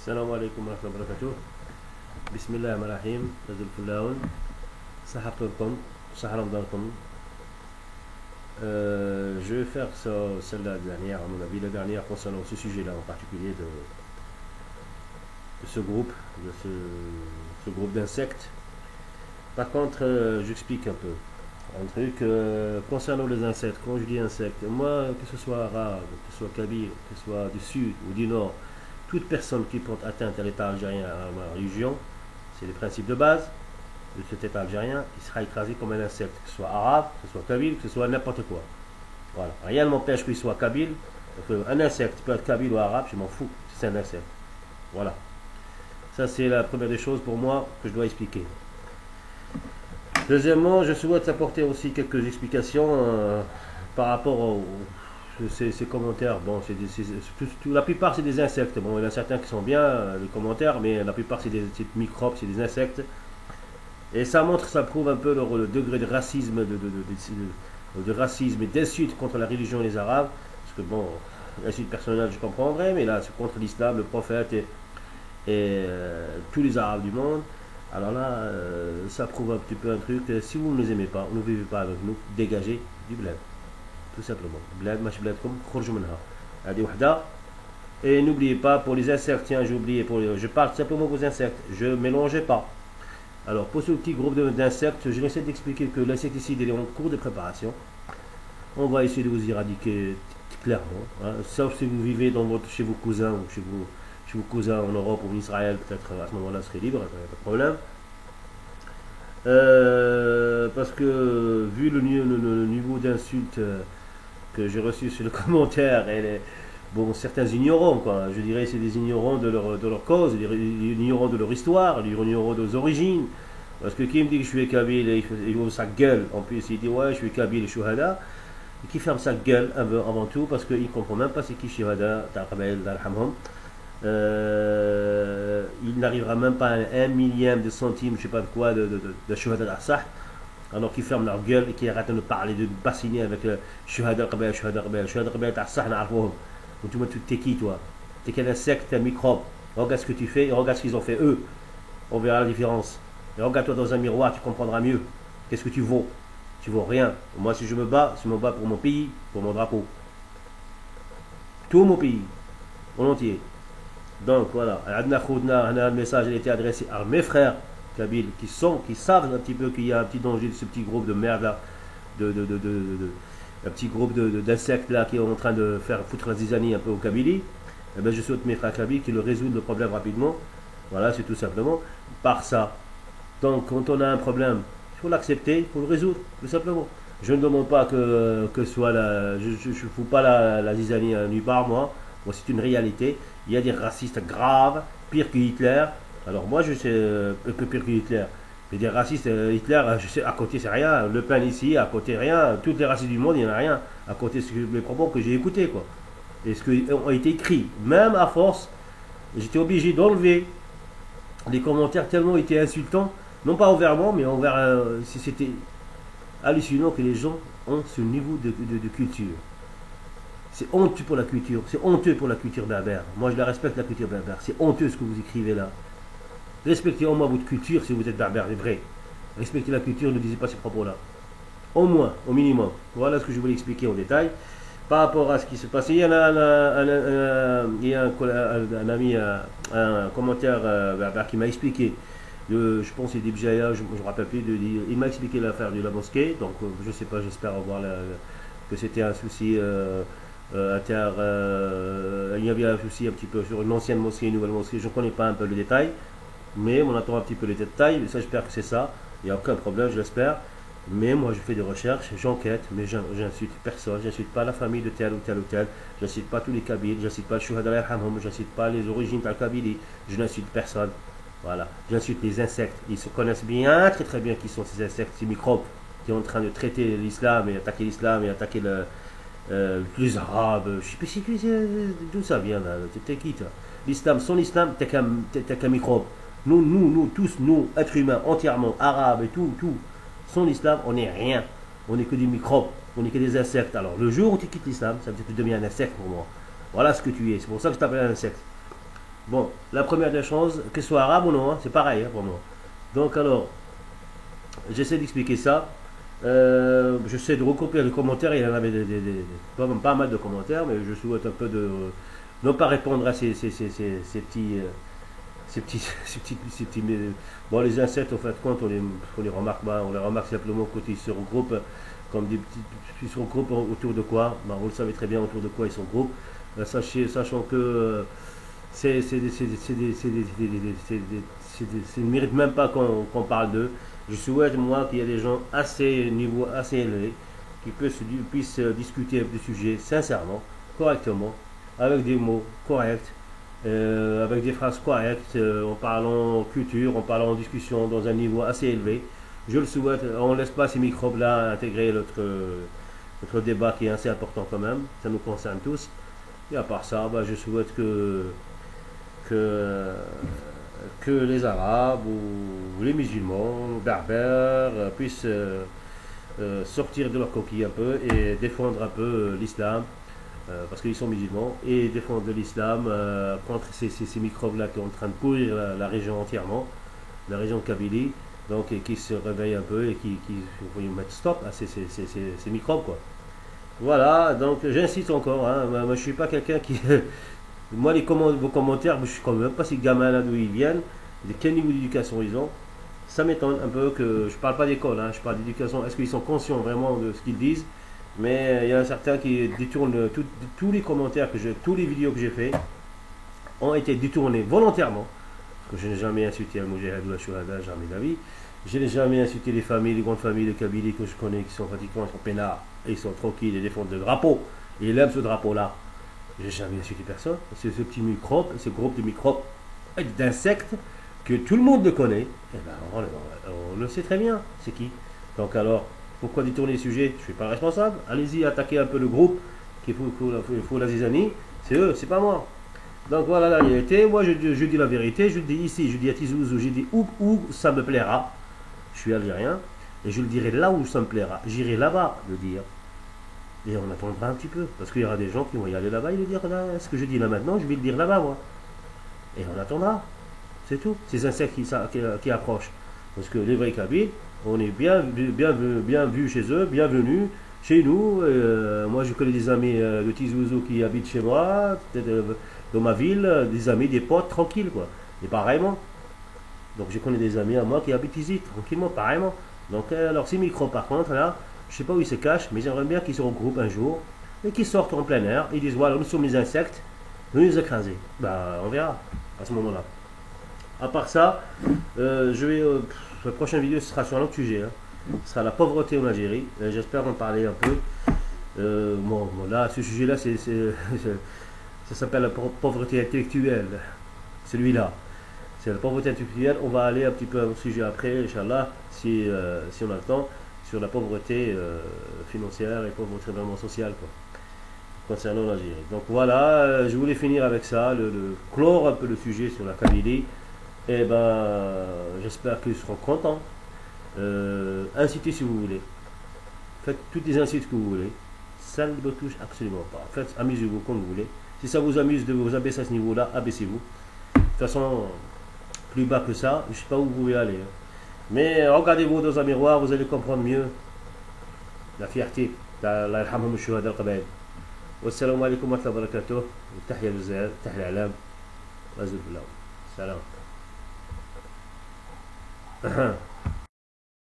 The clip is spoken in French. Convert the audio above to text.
السلام عليكم ورحمة الله وبركاته. بسم الله الرحمن الرحيم. نزل فلاون صحتكم صح رمضانكم. Je vais faire celle-là dernière, à mon avis, la dernière concernant ce sujet-là en particulier de ce groupe, de ce groupe d'insectes. Par contre, j'explique un peu un truc concernant les insectes. Quand je dis insectes, moi, que ce soit arabe, que ce soit kabyle, que ce soit du sud ou du nord, toute personne qui porte atteinte à l'État algérien, à ma religion, c'est les principes de base de cet État algérien, il sera écrasé comme un insecte, que ce soit arabe, que ce soit kabyle, que ce soit n'importe quoi. Voilà. Rien ne m'empêche qu'il soit kabyle. Un insecte peut être kabyle ou arabe, je m'en fous, c'est un insecte. Voilà. Ça, c'est la première des choses pour moi que je dois expliquer. Deuxièmement, je souhaite apporter aussi quelques explications par rapport ces commentaires. Bon, la plupart c'est des insectes. Bon, il y en a certains qui sont bien, les commentaires, mais la plupart c'est des microbes, c'est des insectes. Et ça montre, ça prouve un peu le degré de racisme, de racisme et d'insulte contre la religion et les Arabes. Parce que bon, l'insulte personnelle je comprendrais, mais là c'est contre l'islam, le prophète et tous les Arabes du monde. Alors là, ça prouve un petit peu un truc. Si vous ne les aimez pas, vous ne vivez pas avec nous, dégagez du bled. Tout simplement. Bled, mach bled comme khorj minha. Hadi wahda. Et n'oubliez pas, pour les insectes, tiens, j'ai oublié, je parle simplement aux insectes, je ne mélangeais pas. Alors, pour ce petit groupe d'insectes, je vais essayer d'expliquer que l'insecticide est en cours de préparation. On va essayer de vous éradiquer clairement. Hein, sauf si vous vivez chez vos cousins ou chez vos cousins en Europe ou en Israël, peut-être à ce moment-là, ce serait libre, pas de problème. Parce que, vu le niveau d'insulte que j'ai reçu sur le commentaire, bon, certains ignorants, quoi. Je dirais c'est des ignorants de leur cause, des ignorants de leur histoire, des ignorants de leurs origines. Parce que qui me dit que je suis kabyle, il ouvre sa gueule, en plus il dit ouais je suis kabyle et shuhada, et qui ferme sa gueule avant tout parce qu'il ne comprend même pas c'est qui shuhada, il n'arrivera même pas à un millième de centime, je sais pas de quoi, de shuhada al-Sah. Alors qu'ils ferment leur gueule et qu'ils arrêtent de parler, de bassiner avec le shuhada al-Qabel, shuhada al-Qabel, shuhada al-Qabel, al-Sah, na'arfouhum. Donc tu vois, t'es qui toi? T'es quel insecte, t'es un microbe. Regarde ce que tu fais et regarde ce qu'ils ont fait eux. On verra la différence. Et regarde-toi dans un miroir, tu comprendras mieux. Qu'est-ce que tu vaux? Tu vaux rien. Moi, si je me bats pour mon pays, pour mon drapeau. Tout mon pays, en entier. Donc voilà, le message a été adressé à mes frères kabyles qui savent un petit peu qu'il y a un petit danger de ce petit groupe de merde là, un petit groupe d'insectes là qui est en train de faire foutre la zizanie un peu au Kabylie. Eh bien, je souhaite mes frères kabyles qui le résoudent le problème rapidement. Voilà, c'est tout simplement par ça. Donc, quand on a un problème, il faut l'accepter, il faut le résoudre, tout simplement. Je ne demande pas que soit je ne fous pas la zizanie nulle part, moi. Moi, c'est une réalité. Il y a des racistes graves, pire que Hitler. Alors moi, je sais un peu pire que Hitler. Mais des racistes, Hitler, je sais, à côté, c'est rien. Le Pen ici, à côté, rien. Toutes les racistes du monde, il n'y en a rien. À côté, c'est les propos que j'ai écoutés, quoi. Et ce qui ont été écrits. Même à force, j'étais obligé d'enlever les commentaires tellement ils étaient insultants. Non pas envers moi, mais envers... c'était hallucinant que les gens ont ce niveau de culture. C'est honteux pour la culture. C'est honteux pour la culture berbère. Moi, je la respecte, la culture berbère. C'est honteux ce que vous écrivez là. Respectez au moins votre culture si vous êtes berbère, vrai. Respectez la culture, ne disez pas ces propos-là. Au moins, au minimum. Voilà ce que je voulais expliquer en détail. Par rapport à ce qui se passe, il y a un ami, un commentaire berbère qui m'a expliqué, je pense que c'est Dibjaya, je ne me rappelle plus, il m'a expliqué l'affaire de la mosquée. Donc, je ne sais pas, j'espère avoir que c'était un souci il y avait un souci un petit peu sur une ancienne mosquée, une nouvelle mosquée. Je ne connais pas un peu le détail. Mais on attend un petit peu les détails, ça j'espère que c'est ça, il n'y a aucun problème, je l'espère. Mais moi je fais des recherches, j'enquête, mais j'insulte personne, j'insulte pas la famille de tel ou tel ou tel, j'incite pas tous les Kabyles, j'incite pas le Shuhada al-Hamhum, j'incite pas les origines de la Kabylie, je n'insulte personne. Voilà, j'insulte les insectes, ils se connaissent bien, très très bien qui sont ces insectes, ces microbes qui sont en train de traiter l'islam et attaquer les Arabes, je sais pas d'où ça vient là, t'es qui toi? L'islam, son islam, t'es qu'un microbe. Nous, tous, nous, êtres humains, entièrement, arabes et tout, sans l'islam, on n'est rien. On n'est que des microbes, on n'est que des insectes. Alors, le jour où tu quittes l'islam, ça veut dire que tu deviens un insecte pour moi. Voilà ce que tu es. C'est pour ça que je t'appelle un insecte. Bon, la première des choses, que ce soit arabe ou non, hein, c'est pareil hein, pour moi. Donc alors, j'essaie d'expliquer ça. J'essaie de recopier les commentaires. Il y en avait pas mal de commentaires, mais je souhaite un peu de ne pas répondre à ces petits, bon, les insectes, en fait, compte, on les remarque pas, on les remarque simplement quand ils se regroupent comme des petits, ils se regroupent autour de quoi. Ben, vous le savez très bien autour de quoi ils se regroupent. Sachant que ils ne méritent même pas qu'on parle d'eux. Je souhaite, moi, qu'il y ait des gens assez, niveau assez élevé, qui puissent discuter des sujets sincèrement, correctement, avec des mots corrects, avec des phrases correctes, en parlant culture, en parlant discussion dans un niveau assez élevé. Je le souhaite, on ne laisse pas ces microbes-là intégrer notre débat qui est assez important quand même, ça nous concerne tous. Et à part ça, bah, je souhaite que, que les Arabes ou les musulmans, les berbères puissent sortir de leur coquille un peu et défendre un peu l'islam, parce qu'ils sont musulmans, et défendre l'islam contre ces microbes-là qui sont en train de pourrir la région entièrement, la région de Kabylie, donc et qui se réveillent un peu et qui vont mettre stop à ces microbes, quoi. Voilà, donc j'insiste encore, hein, moi je suis pas quelqu'un qui... moi vos commentaires, je ne sais même pas si les gamins là d'où ils viennent, de quel niveau d'éducation ils ont. Ça m'étonne un peu que... Je parle pas d'école, hein, je parle d'éducation. Est-ce qu'ils sont conscients vraiment de ce qu'ils disent? Mais il y en a certains qui détournent tous les commentaires tous les vidéos que j'ai fait ont été détournés volontairement. Parce que je n'ai jamais insulté un Moujahid ou un Shuhada, jamais de la vie. Je n'ai jamais insulté les familles, les grandes familles de Kabylie que je connais, qui sont pratiquement, ils sont peinards, et ils sont tranquilles, ils défendent le drapeau. Et ils aiment ce drapeau-là. J'ai jamais insulté personne. C'est ce petit microbe, ce groupe de microbes, d'insectes, que tout le monde le connaît. Et ben, on le sait très bien, c'est qui. Donc alors, pourquoi détourner le sujet? Je ne suis pas responsable. Allez-y, attaquer un peu le groupe qui fout la zizanie. C'est eux, c'est pas moi. Donc voilà la réalité. Moi, je dis la vérité. Je le dis ici, je dis à Tizouzou, je dis où ça me plaira. Je suis algérien. Et je le dirai là où ça me plaira. J'irai là-bas le dire. Et on attendra un petit peu. Parce qu'il y aura des gens qui vont y aller là-bas et le dire là. Ce que je dis là maintenant, je vais le dire là-bas, moi. Et on attendra. C'est tout. Ces insectes qui approchent. Parce que les vrais Kabyles, on est bien vus chez eux, bienvenus chez nous. Moi, je connais des amis de Tizouzou qui habitent chez moi, dans ma ville, des amis, des potes, tranquilles, quoi. Et pareillement. Donc, je connais des amis à moi qui habitent ici, tranquillement, pareillement. Donc, alors, ces micros, par contre, là, je ne sais pas où ils se cachent, mais j'aimerais bien qu'ils se regroupent un jour et qu'ils sortent en plein air. Ils disent, voilà, nous sommes les insectes, nous les écraser. Ben, on verra à ce moment-là. À part ça, la prochaine vidéo ce sera sur un autre sujet. Hein. Ce sera la pauvreté en Algérie. J'espère en parler un peu. Bon, là, ce sujet-là, ça s'appelle la pauvreté intellectuelle. Celui-là. C'est la pauvreté intellectuelle. On va aller un petit peu au sujet après, Inch'Allah, si on a le temps, sur la pauvreté financière et pauvreté vraiment sociale, quoi, concernant l'Algérie. Donc voilà, je voulais finir avec ça, clore un peu le sujet sur la Kabylie. Et ben, j'espère qu'ils seront contents. Incitez si vous voulez. Faites toutes les incites que vous voulez. Ça ne me touche absolument pas. Faites, amusez-vous comme vous voulez. Si ça vous amuse de vous abaisser à ce niveau-là, abaissez-vous. De toute façon, plus bas que ça, je ne sais pas où vous pouvez aller. Hein. Mais regardez-vous dans un miroir, vous allez comprendre mieux la fierté. Allah yarhamhum al-shuhada al-qabail. Wassalamu alaikum wa rahmatullahi wa barakatuh. Tahiyya al-Jazair, tahiyya al-Alam. Wa azul billah. Salam.